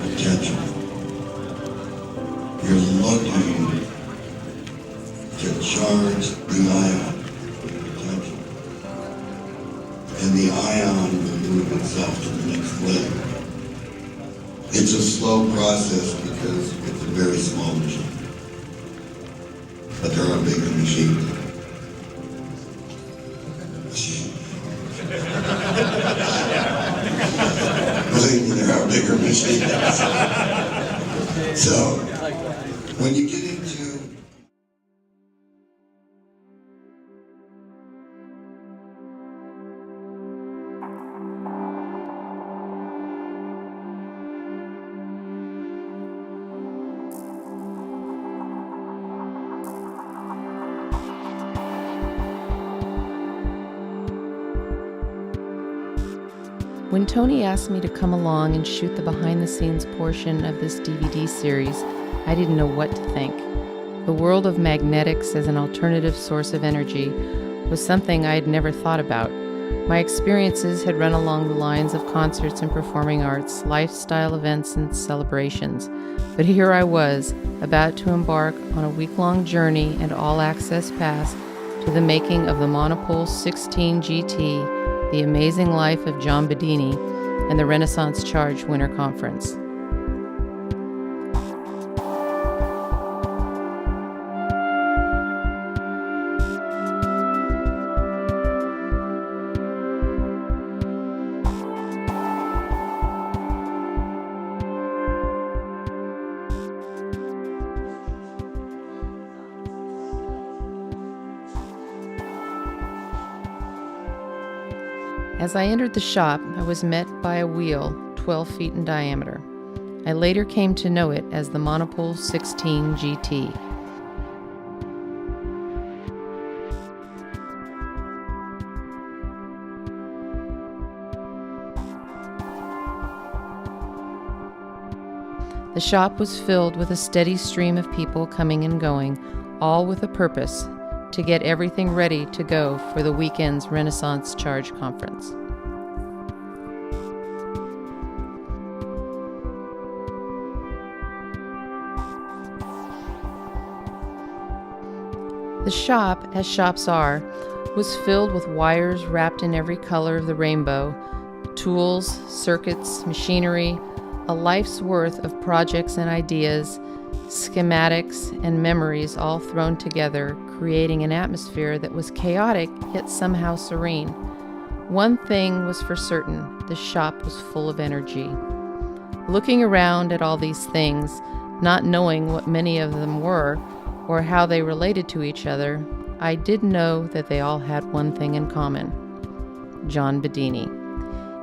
potential. You're looking to charge the ion with potential. And the ion will move itself to the next layer. It's a slow process because it's a very small machine. But there are bigger machines. Believe me, there are bigger machines. So, when you get into When Tony asked me to come along and shoot the behind-the-scenes portion of this DVD series, I didn't know what to think. The world of magnetics as an alternative source of energy was something I had never thought about. My experiences had run along the lines of concerts and performing arts, lifestyle events and celebrations. But here I was, about to embark on a week-long journey and all-access pass to the making of the Monopole 16 GT, The Amazing Life of John Bedini, and the Renaissance Charge Winter Conference. As I entered the shop, I was met by a wheel 12 feet in diameter. I later came to know it as the Monopole 16 GT. The shop was filled with a steady stream of people coming and going, all with a purpose: to get everything ready to go for the weekend's Renaissance Charge Conference. The shop, as shops are, was filled with wires wrapped in every color of the rainbow, tools, circuits, machinery, a life's worth of projects and ideas, schematics and memories all thrown together, creating an atmosphere that was chaotic yet somehow serene. One thing was for certain: the shop was full of energy. Looking around at all these things, not knowing what many of them were or how they related to each other, I did know that they all had one thing in common: John Bedini.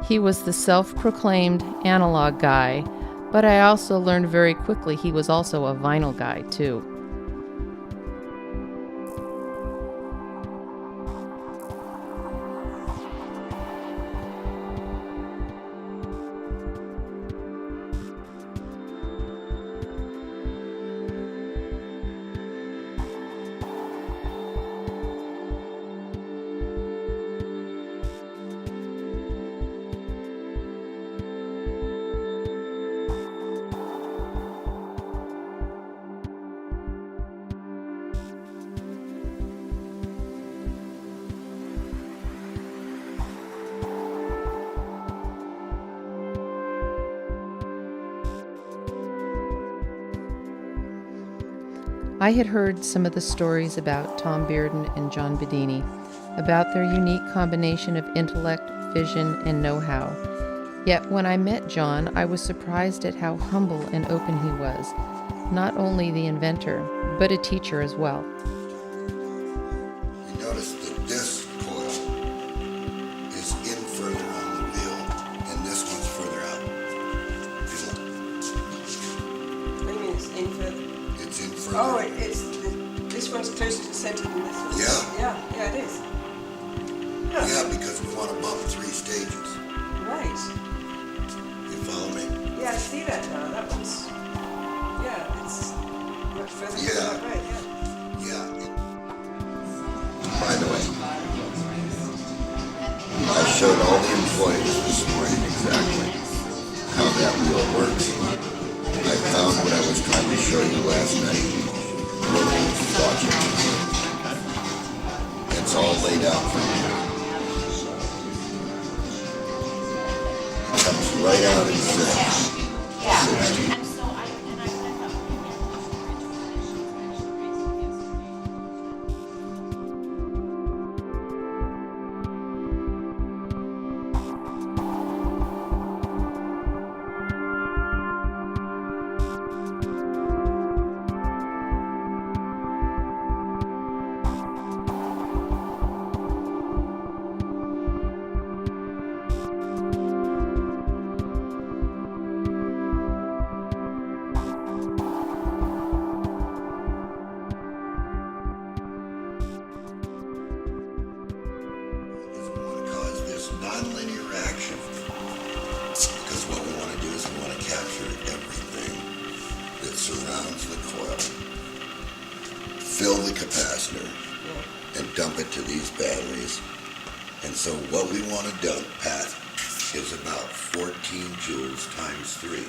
He was the self-proclaimed analog guy, but I also learned very quickly he was also a vinyl guy, too. I had heard some of the stories about Tom Bearden and John Bedini, about their unique combination of intellect, vision, and know-how. Yet when I met John, I was surprised at how humble and open he was, not only the inventor, but a teacher as well. You notice that this coil is in further on the wheel, and this one's further out. What do you mean it's in further? It's in further. Oh, this one's closer to the center than this one. Yeah, it is. Huh. Yeah, because we want to bump 3 stages. Right. You follow me? Yeah, I see that now. That one's, it's much further to that right, Yeah. By the way, I showed all the employees this morning exactly how that wheel works. found what I was trying to show you last night. Watching. It's all laid out for you. It comes right out and says 60. Non-linear action, because what we want to do is we want to capture everything that surrounds the coil, fill the capacitor, and dump it to these batteries. And so what we want to dump, Pat, is about 14 joules times 3.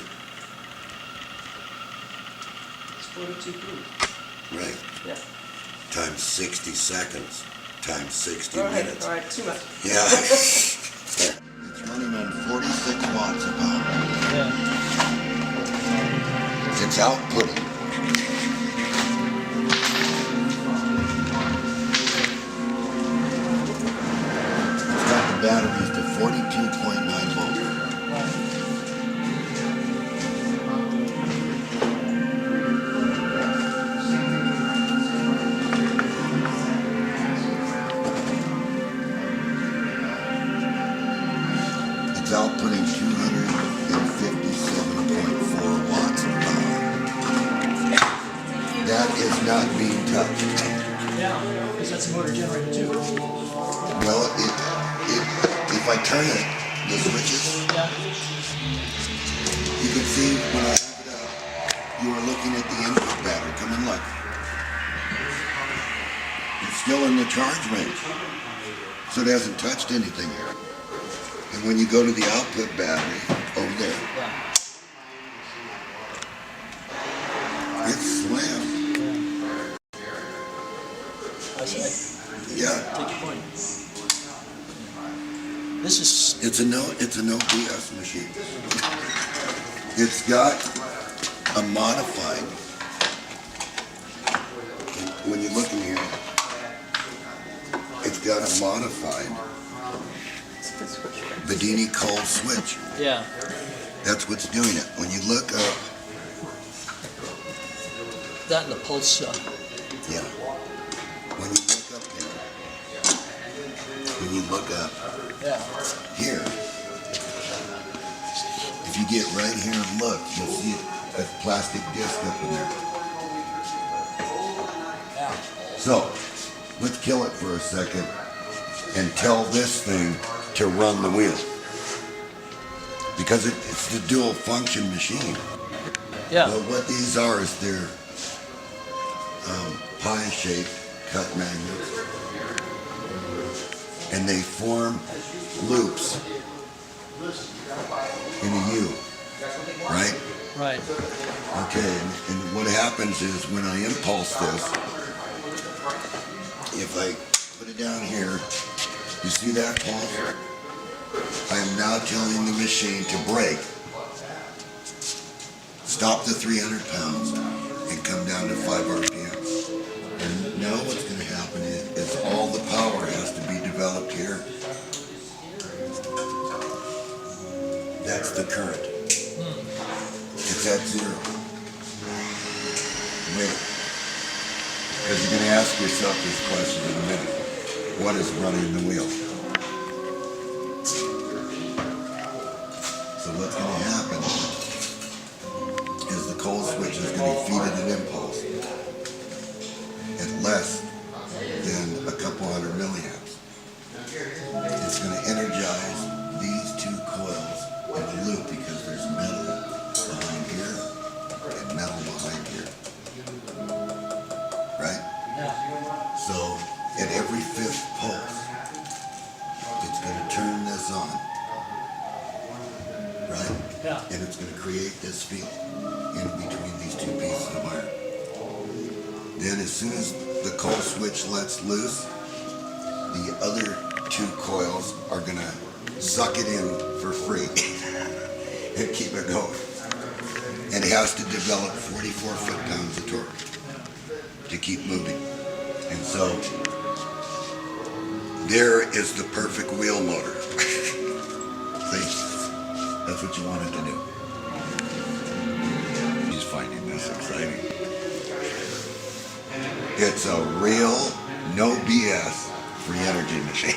It's 42 joules. Right. Yeah. Times 60 seconds, times 60 Go ahead. minutes. All right, too much. Yeah. It's running on 46 watts of power. Yeah. It's outputting. It's got the batteries to 42.9 volts. It's outputting 257.4 watts of power. That is not being touched. Yeah, because that's a motor generator too. Well, if I turn it, the switches, Yeah. you can see when I have it up, you are looking at the input battery. Come and look. It's still in the charge range, so it hasn't touched anything here. And when you go to the output battery over there, Yeah. it's slammed. I see. Yeah, Take your point. This is it's a no BS machine. It's got a modified. When you look in here, it's got a modified Bedini cold switch. yeah. That's what's doing it. When you look up, That and the pulse. yeah. When you look up there, when you look up Yeah. here, if you get right here and look, you'll see a plastic disc up in there. Yeah. So, let's kill it for a second and tell this thing to run the wheel. Because it's the dual function machine. Yeah. Well, what these are is they're pie-shaped cut magnets. And they form loops in a U, right? Right. Okay, and what happens is when I impulse this, if I put it down here, you see that pulse? I am now telling the machine to brake, stop the 300 pounds, and come down to 5 RPM. And now what's going to happen is all the power has to be developed here. That's the current. It's at 0. Wait. Because you're going to ask yourself this question in a minute. What is running the wheel? So what's going to happen is the cold switch is going to be feeding an impulse at less than a couple hundred milliamps. It's going to energize these two coils in a loop because there's metal behind here and metal behind here. Right? So at every 5th pulse, it's going to turn this on. Right? Yeah. And it's going to create this field in between these two pieces of iron. Then as soon as the coil switch lets loose, the other two coils are going to suck it in for free and keep it going. And it has to develop 44 foot-pounds of torque to keep moving. And so there is the perfect wheel motor. See? That's what you wanted to do. He's finding this exciting. It's a real, no BS, free energy machine.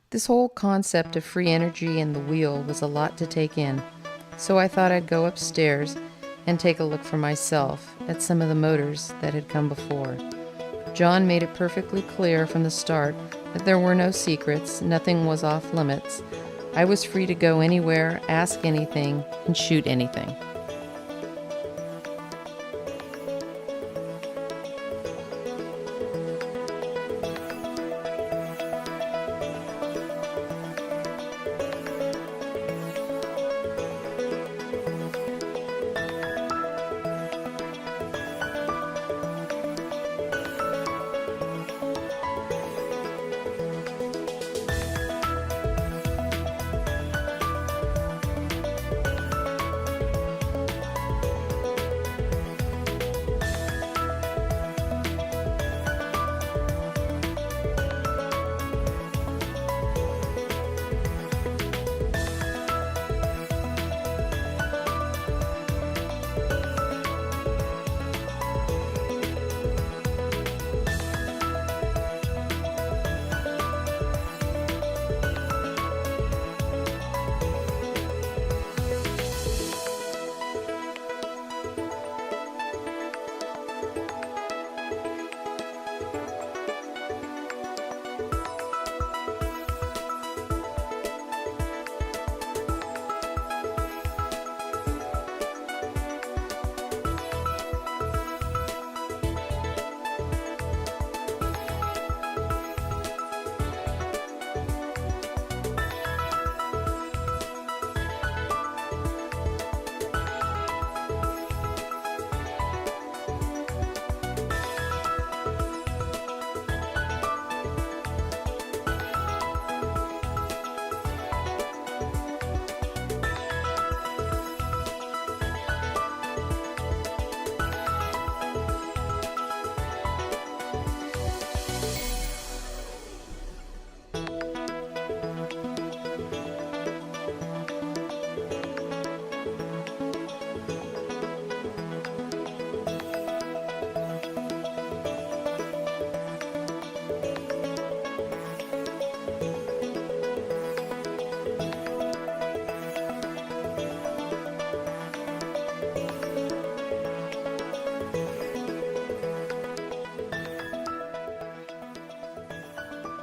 This whole concept of free energy and the wheel was a lot to take in, so I thought I'd go upstairs and take a look for myself at some of the motors that had come before. John made it perfectly clear from the start that there were no secrets, nothing was off limits. I was free to go anywhere, ask anything, and shoot anything.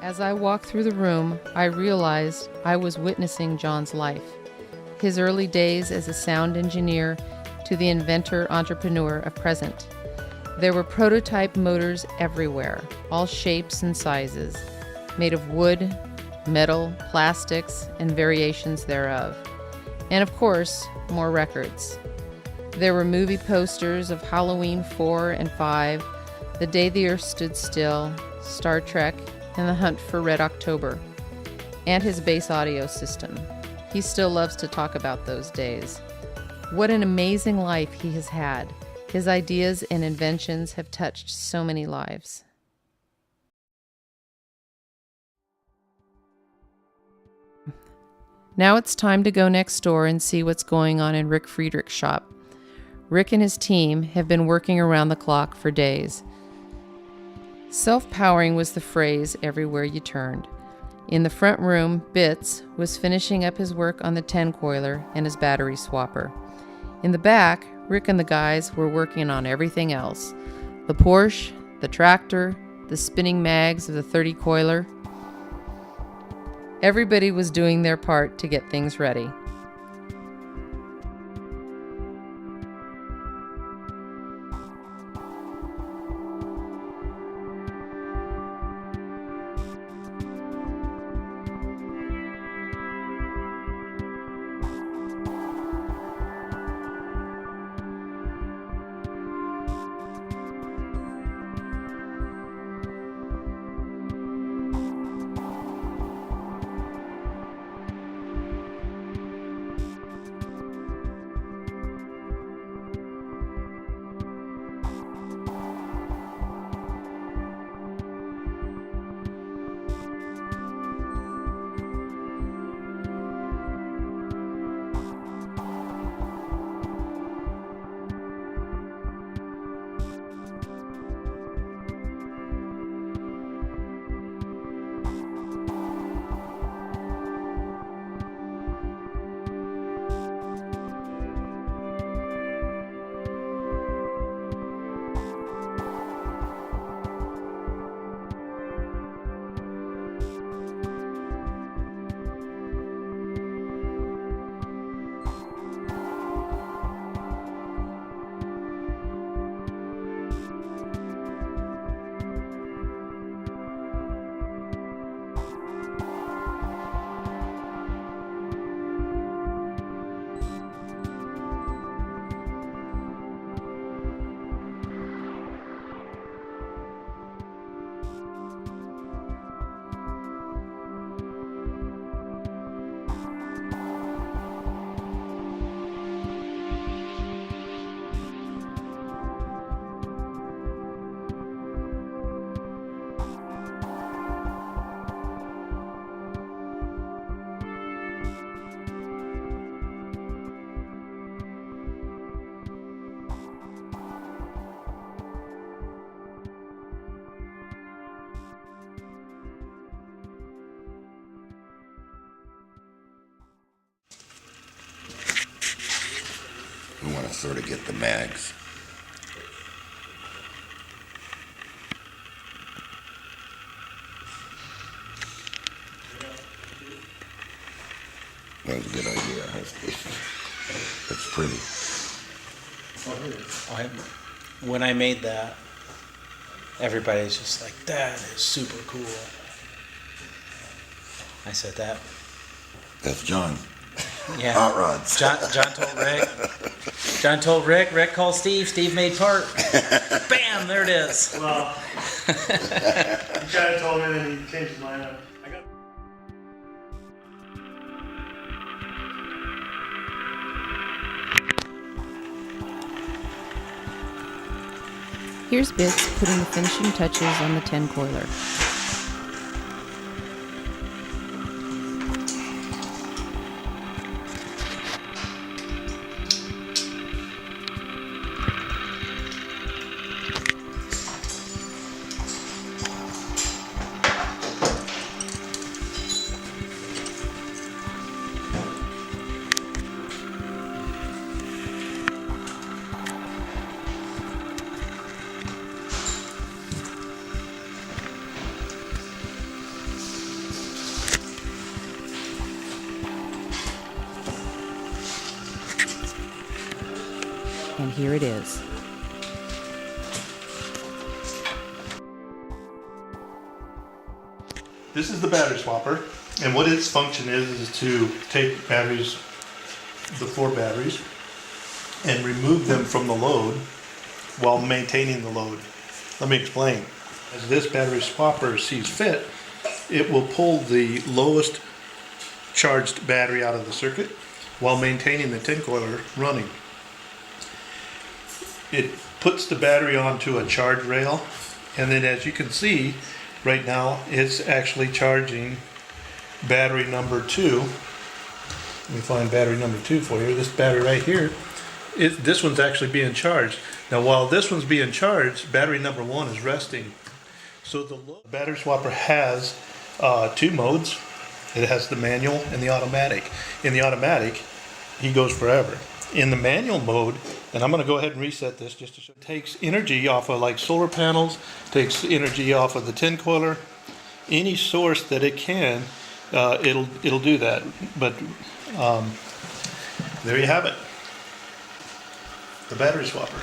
As I walked through the room, I realized I was witnessing John's life. His early days as a sound engineer to the inventor-entrepreneur of present. There were prototype motors everywhere, all shapes and sizes, made of wood, metal, plastics, and variations thereof. And of course, more records. There were movie posters of Halloween 4 and 5, The Day the Earth Stood Still, Star Trek, and The Hunt for Red October, and his bass audio system. He still loves to talk about those days. What an amazing life he has had. His ideas and inventions have touched so many lives. Now it's time to go next door and see what's going on in Rick Friedrich's shop. Rick and his team have been working around the clock for days. Self-powering was the phrase everywhere you turned. In the front room, Bits was finishing up his work on the 10-coiler and his battery swapper. In the back, Rick and the guys were working on everything else. The Porsche, the tractor, the spinning mags of the 30-coiler. Everybody was doing their part to get things ready. We want to sort of get the mags. That was a good idea. That's pretty. When I made that, everybody's just like, that is super cool. I said that. That's John. Yeah. Hot rods. John told Rick. John told Rick. Rick called Steve. Steve made part. Bam! There it is. Well, he kind of told me, then he changed his mind. I got. Here's Bits putting the finishing touches on the 10-coiler. And here it is. This is the battery swapper, and what its function is to take batteries, the 4 batteries, and remove them from the load while maintaining the load. Let me explain. As this battery swapper sees fit, it will pull the lowest charged battery out of the circuit while maintaining the 10-coiler running. It puts the battery onto a charge rail, and then as you can see right now, it's actually charging battery number 2. Let me find battery number 2 for you. This battery right here, this one's actually being charged. Now while this one's being charged, battery number 1 is resting. So the battery swapper has two modes. It has the manual and the automatic. In the automatic, he goes forever. In the manual mode, and I'm going to go ahead and reset this just to show, it takes energy off of like solar panels, takes energy off of the tin coiler, any source that it can, it'll do that. But there you have it, the battery swapper.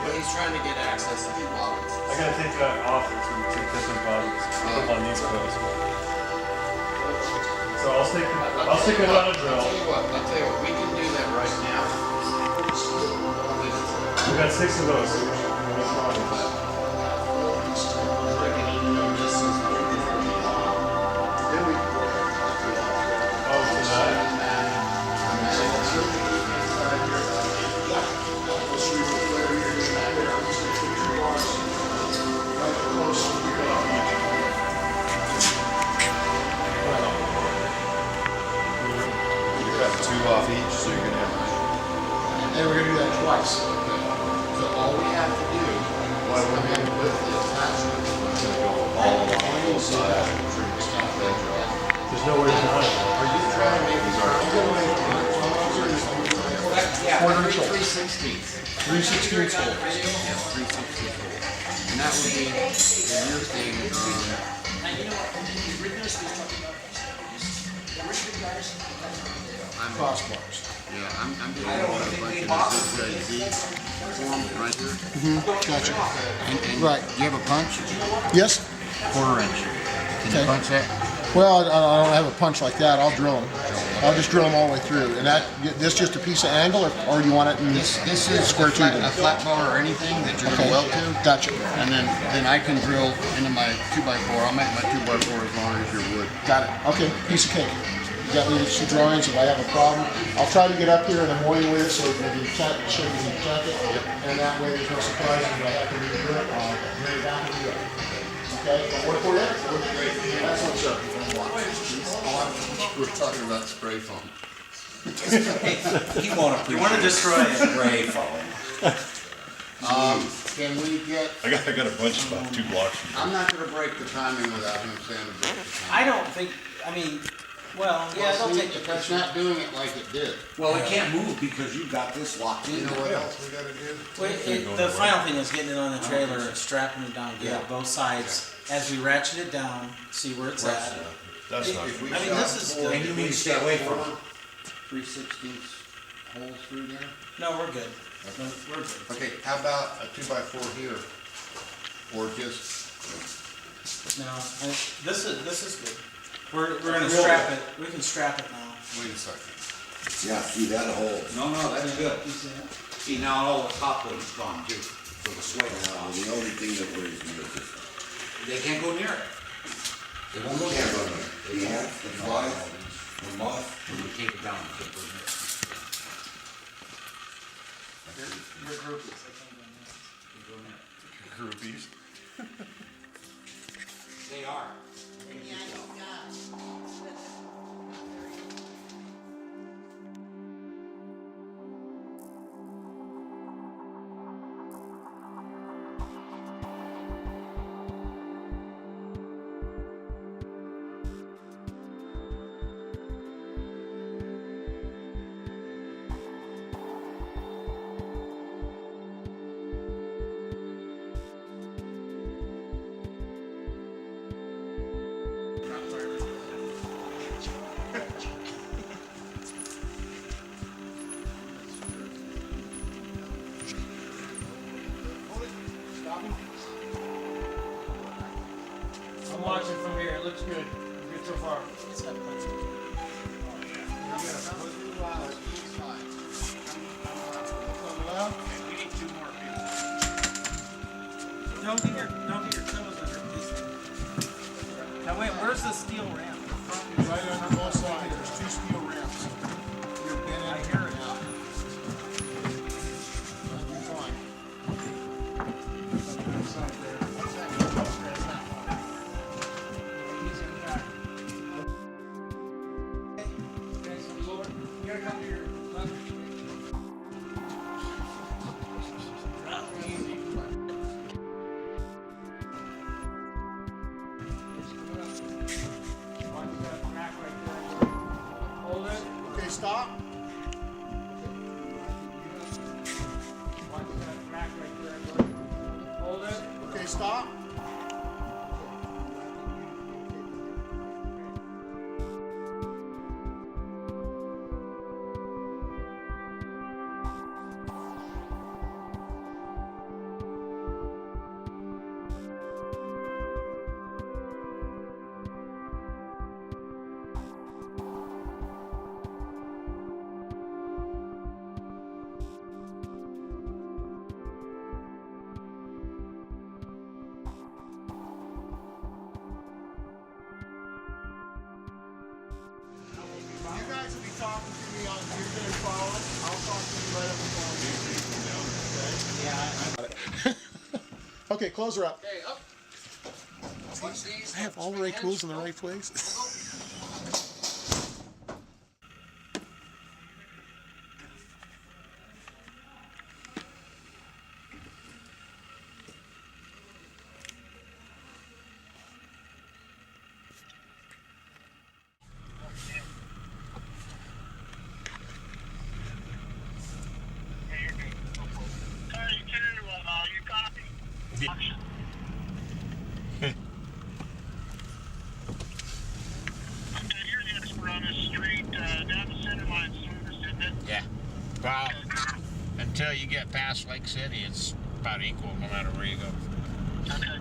He's trying to get access to the wallets. I gotta take that off to different closets. Put on these clothes. So I'll stick it on a drill. I'll tell you what, we can do that right now. We got 6 of those. So what's wrong with that? Oh, for that? Off each, so you're gonna have. And we're gonna do that twice. So all we have to do is come in with the attachment. All along both sides. There's nowhere to hide. Are you trying to make these? Quarter inch hole. 3/16. 3/16 hole. Yes, 3/16 hole. And that would be your thing. Crossbars. Yeah, I'm doing a bunch of Z form right here. Gotcha. And Right. Do you have a punch? Yes? Quarter inch. Can Okay. you punch that? Well, I don't have a punch like that. I'll drill them. I'll just drill them all the way through. And this just a piece of angle, or do you want it in This is square tube? a flat bar or anything that you're Okay. gonna weld to. Gotcha. And then I can drill into my 2x4. I'll make my 2x4 as long as your wood. Got it. Okay, piece of cake. You got me some drawings if I have a problem. I'll try to get up here and annoy you with it so we can check it. And that way there's no surprises if I have to redo it. I'll bring it down to you. Okay, that work for you? Excellent, sir. We're talking about spray foam. You want to destroy it. Spray foam. Can we get? I got a bunch of about 2 blocks from I'm not gonna break the timing without him saying to break the timing. I don't think, yeah, they'll take the It's pressure. not doing it like it did. Well, it can't move because you got this locked in. You know what else we gotta do? The final thing is getting it on the trailer and strapping it down, get it both sides. As we ratchet it down, see where it's at. That's not. If we I mean, shot this is four- good. And you mean to stay away from it. 3/16 holes through there? No, we're good. We're good. Okay, how about a 2x4 here? Or just, No, this is good. We're gonna strap it. We can strap it now. wait a second. Yeah, see that hole. No, that's good. You see that? See, now all the top of it's gone too, for the sway. The only thing that worries me is this. They can't go near it. They won't go near it. The ant, the fly, the moth. When you take it down, you can't go near it. We're groupies. I can't go near it. Groupies. They are. I'm watching from here. It looks good. Good so far. It's got punch. Don't get your toes under these things. Now wait, where's the steel ramp? Right under both sides, there's 2 steel ramps. You're bent in. I hear it. Yeah. That'll be fine. Inside there. He's in back. Okay, stop. You guys will be talking to me on Tuesday following. I'll talk to you right up the phone. Okay? Okay, close her up. Okay, up. What's these? I have all the right tools in the right place. Yeah. Well, until you get past Lake City, it's about equal no matter where you go. Okay.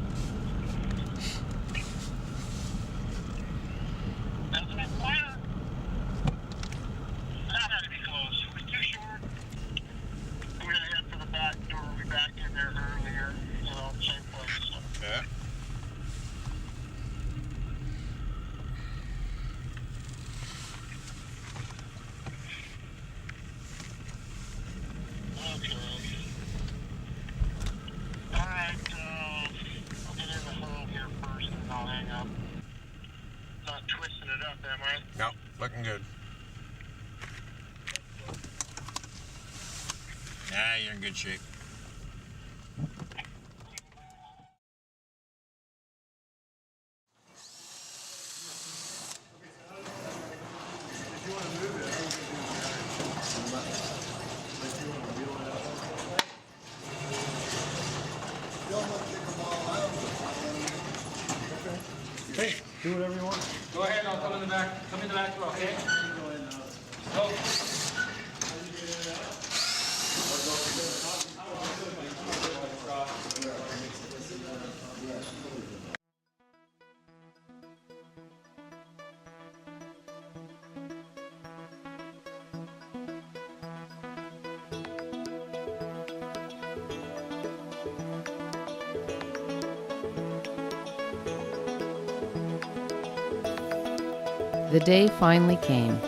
Doesn't it fire? That had to be close. It was too short. We're gonna head for the back door. We backed in there earlier. Same place. So. Yeah. Okay. Alright, I'll get in the hole here first and I'll hang up. Not twisting it up, am I? No, looking good. Yeah, you're in good shape. Hey, do whatever you want. Go ahead, I'll come in the back. Come in the back door, okay? Go. The day finally came.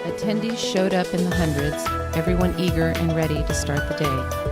Attendees showed up in the hundreds, everyone eager and ready to start the day.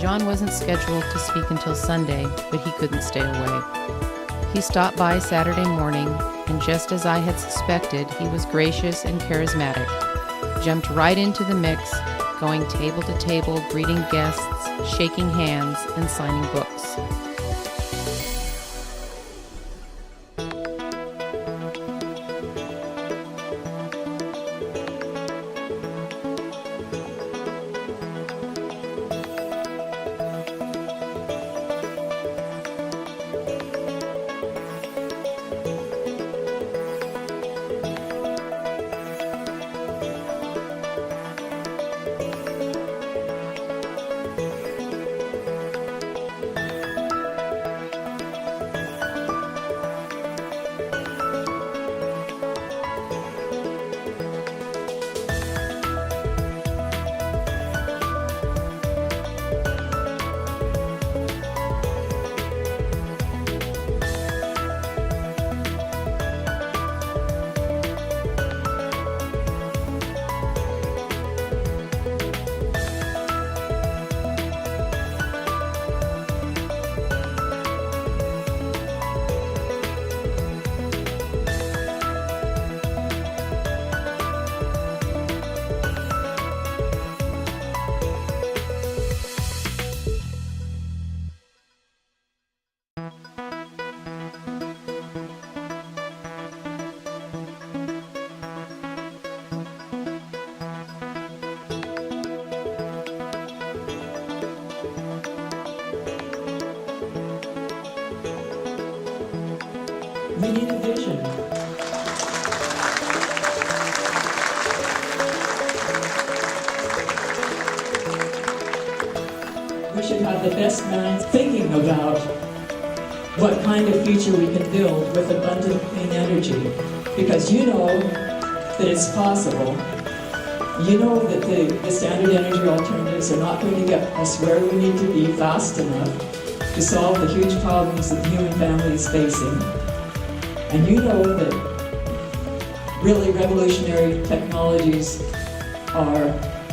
John wasn't scheduled to speak until Sunday, but he couldn't stay away. He stopped by Saturday morning, and just as I had suspected, he was gracious and charismatic. Jumped right into the mix, going table to table, greeting guests, shaking hands, and signing books. We need a vision. We should have the best minds thinking about what kind of future we can build with abundant clean energy. Because you know that it's possible. You know that the standard energy alternatives are not going to get us where we need to be fast enough to solve the huge problems that the human family is facing. And you know that really revolutionary technologies are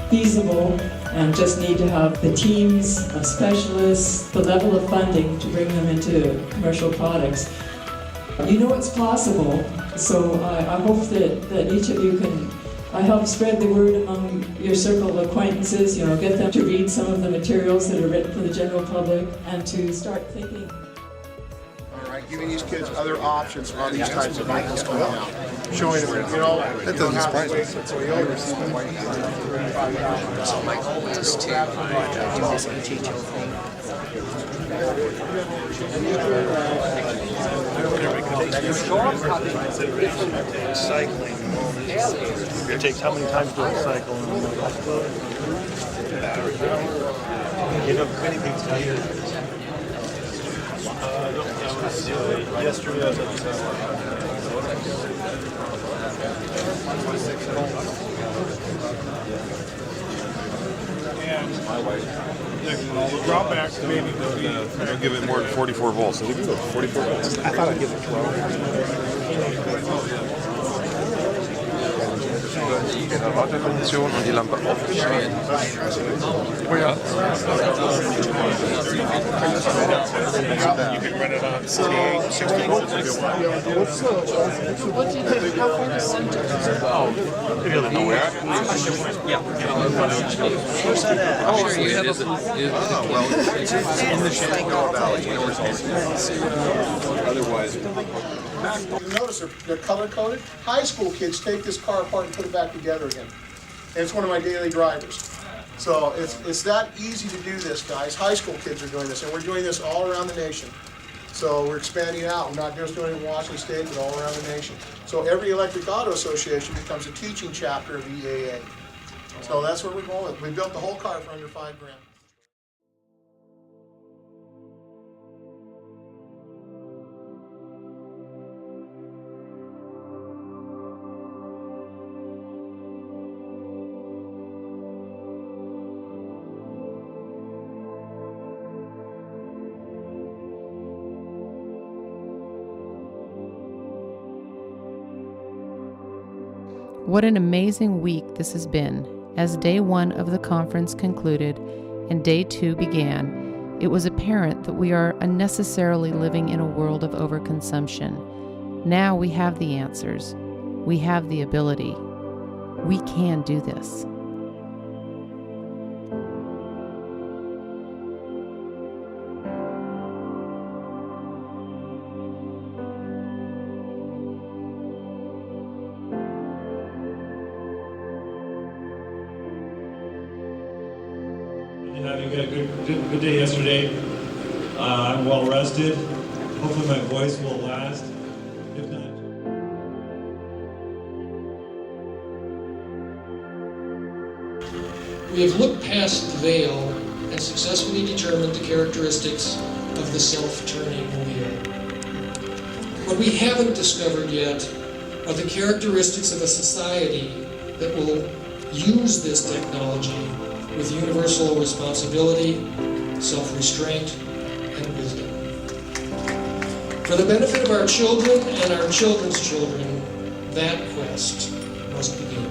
feasible and just need to have the teams of specialists, the level of funding to bring them into commercial products. You know it's possible, so I hope that each of you can help spread the word among your circle of acquaintances, get them to read some of the materials that are written for the general public and to start thinking. All right, giving these kids other options on these types of vehicles coming out. Showing them, that doesn't surprise me. So my goal is to do this HHO thing. Cycling. It takes how many times to cycle? Many things to do. Yesterday I was at The drawback maybe would be don't give it more than 44 volts. So we can go 44 volts. I thought I'd give it 12. Erwartungsfunktion und die Lampe aufgestellt. Oh ja. You can run it on CDA 16 volts. What do you think? How far is center? Oh, if you live nowhere. Yeah. Where's that at? I'm sure you have a... Well, it's in the Shenandoah Valley. You know where it's otherwise. You notice they're color-coded. High school kids take this car apart and put it back together again. And it's one of my daily drivers. So it's that easy to do this, guys. High school kids are doing this, and we're doing this all around the nation. So we're expanding out. We're not just doing it in Washington State, but all around the nation. So every electric auto association becomes a teaching chapter of EAA. So that's where we're going. We built the whole car for under $5 grand. What an amazing week this has been. As day 1 of the conference concluded and day 2 began, it was apparent that we are unnecessarily living in a world of overconsumption. Now we have the answers. We have the ability. We can do this. Having a good day yesterday. I'm well rested. Hopefully my voice will last. If not, we have looked past the veil and successfully determined the characteristics of the self-turning wheel. What we haven't discovered yet are the characteristics of a society that will use this technology with universal responsibility, self-restraint, and wisdom. For the benefit of our children and our children's children, that quest must begin.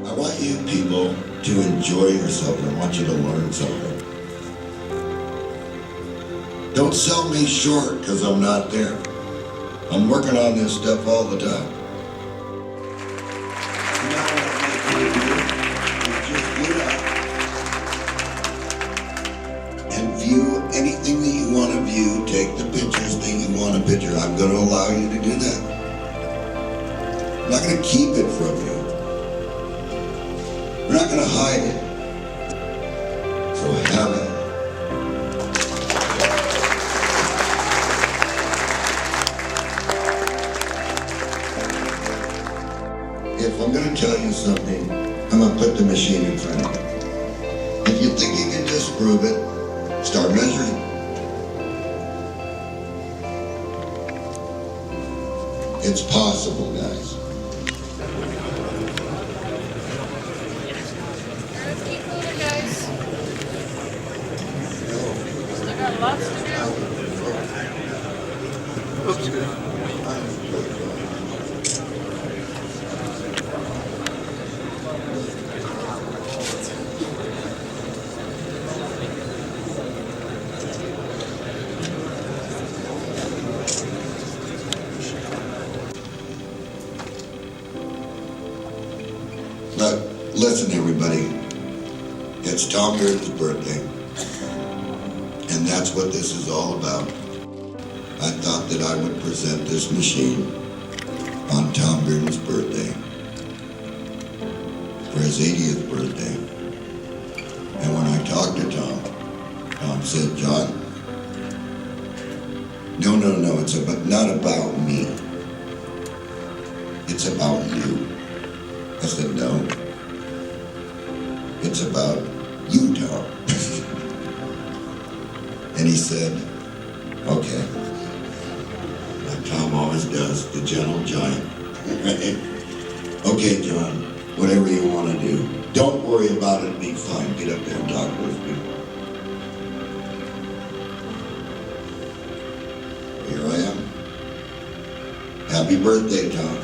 I want you people to enjoy yourself. I want you to learn something. Don't sell me short because I'm not there. I'm working on this stuff all the time. You know what I make you do? not gonna hide it. So have it. If I'm gonna tell you something, I'm gonna put the machine in front of you. If you think you can disprove it, start measuring. It's possible, guys. Keep moving, guys. Still got lots to do. Look, listen everybody, it's Tom Gurdon's birthday, and that's what this is all about. I thought that I would present this machine on Tom Gurdon's birthday, for his 80th birthday. And when I talked to Tom, Tom said, John, no, it's not about me. It's about you. I said, no, it's about you, Tom. And he said, okay. Like Tom always does, the gentle giant. Okay, John, whatever you want to do. Don't worry about it, be fine. Get up there and talk to those people. Here I am. Happy birthday, Tom.